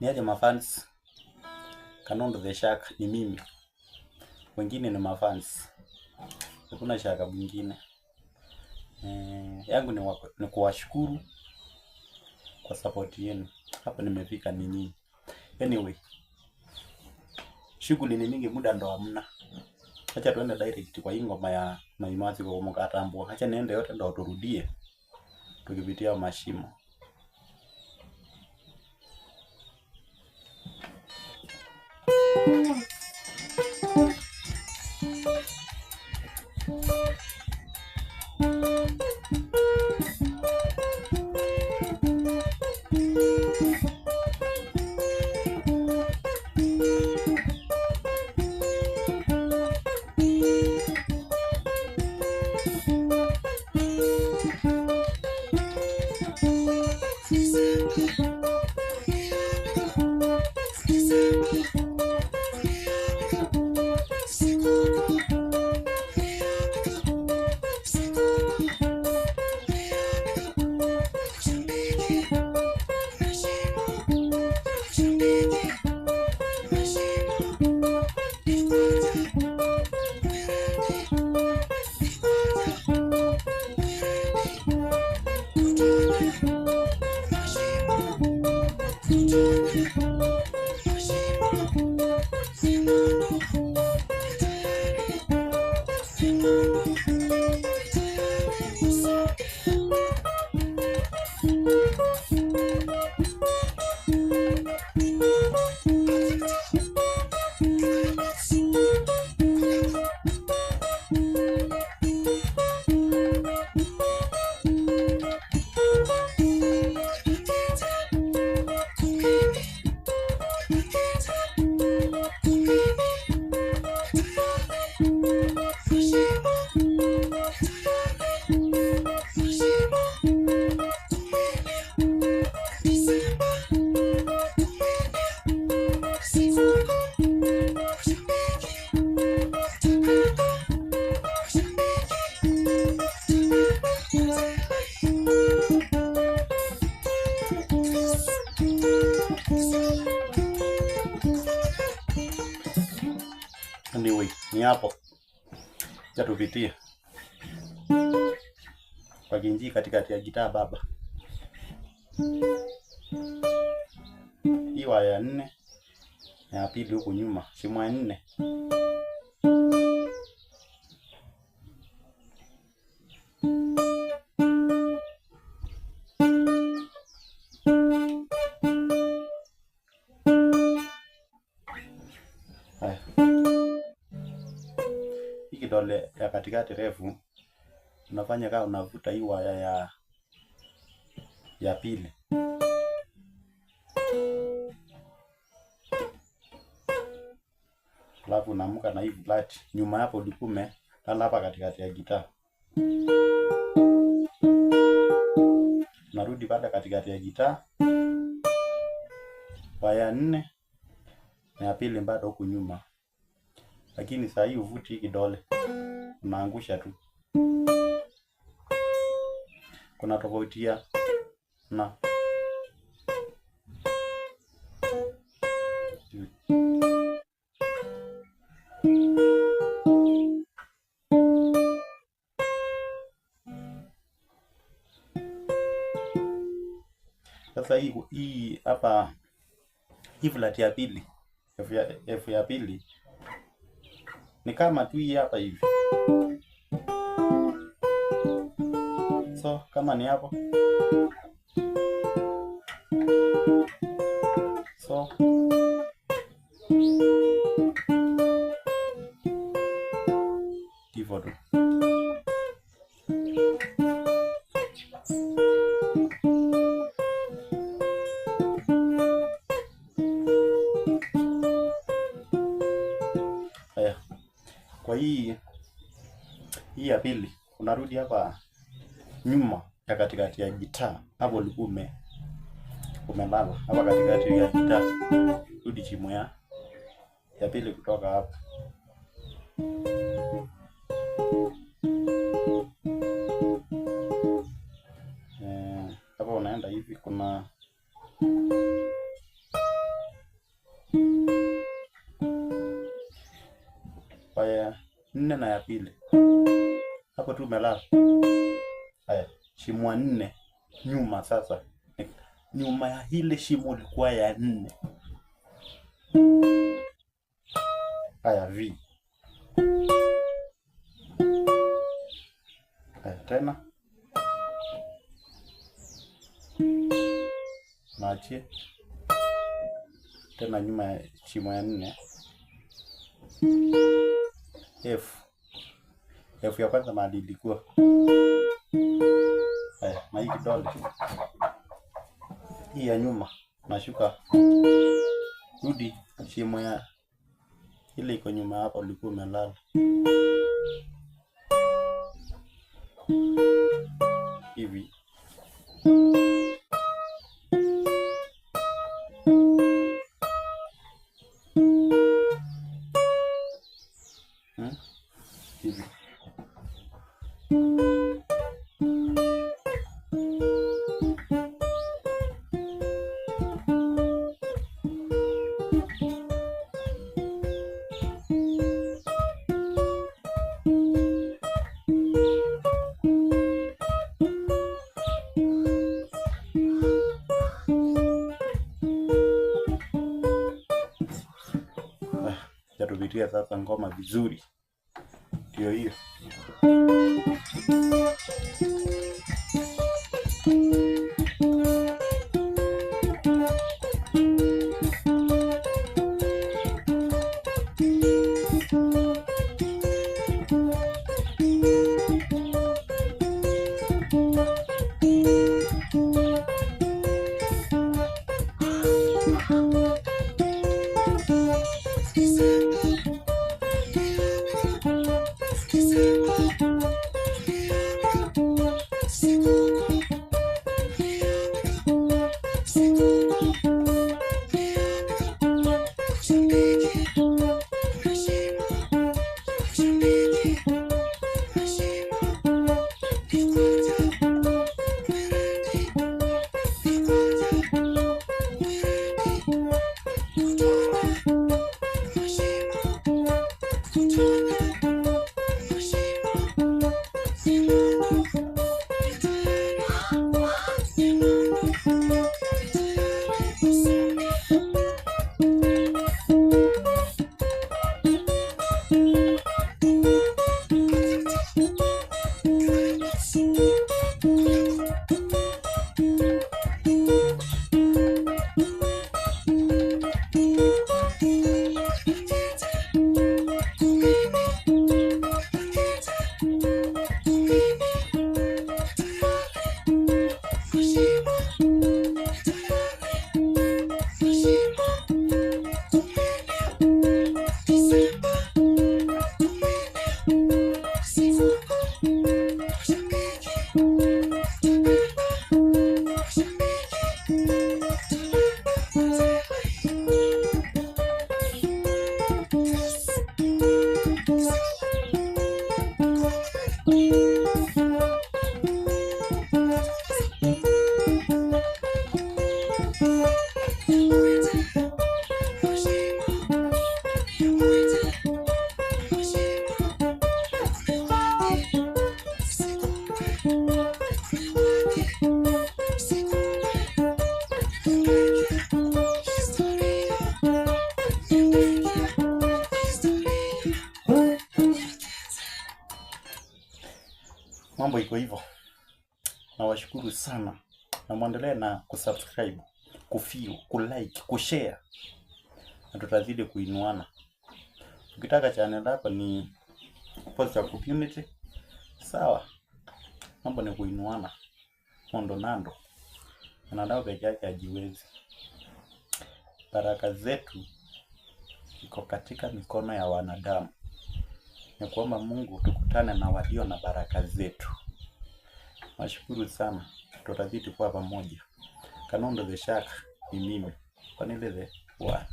Niaje mafans, Kanondo the Shark ni mimi. Wengine ni mafans. Hakuna shaka mwingine. Yangu ni kuwashukuru kwa support yenu. Hapa nimefika ni nyinyi. Anyway, shughuli ni mingi, muda ndo hamna. Acha tuende direct kwa hii ngoma ya Maimazi kwa Mukatambua. Acha niende yote ndo turudie. Tukipitia mashimo. Anyway, ni hapo. Acha tupitie. Kwa Kinji katikati ya gitaa baba. Hii waya 4 na ya pili huku nyuma, shimo ya 4. Haya. Hii kidole ya katikati refu unafanya kama unavuta hii waya ya pili. Alafu unaamka na hii flat nyuma hapo dikume lala hapa katikati ya gitaa. Narudi baada katikati ya gitaa. Waya 4 na ya pili bado huku nyuma. Lakini saa hii uvuti hii kidole unaangusha tu. Kuna tofauti ya na sasa hii hapa hii flat ya pili, F ya pili ni kama tu hii hapa hivi. So kama ni hapo. So hivyo tu. Kwa hii ya pili unarudi hapa nyuma ya katikati ya gitaa. Hapo ulikuwa umelala hapa katikati ya gitaa. Rudi chimo ya pili kutoka hapa. Hapa unaenda hivi, kuna ya 4 na ya pili. Hapo tu umelala. Haya, shimo 4 nyuma sasa. Nyuma ya ile shimo ilikuwa ya 4. Haya V. Haya tena. Naachie. Tena nyuma ya shimo ya 4. F. F ya kwanza mahali ilikuwa. Haya, na hii kidole. Hii ya nyuma nashuka. Rudi shimo ya ile iko nyuma hapo ulikuwa umelala. Hivi. Hivi. Jatupitia sasa ngoma vizuri. Ndio hiyo. Mambo iko hivyo. Nawashukuru sana. Na muendelee na kusubscribe, kufio, kulike, kushare. Na tutazidi kuinuana. Ukitaka channel hapa ni Posta Community. Sawa. Mambo ni kuinuana. Mondo nando. Mwanadamu peke yake hajiwezi. Baraka zetu iko katika mikono ya wanadamu. Ni kuomba Mungu tukutane na walio na baraka zetu. Nashukuru sana. Tutazidi kuwa pamoja. Kanondo the Shark ni mimi. Kwanile the one.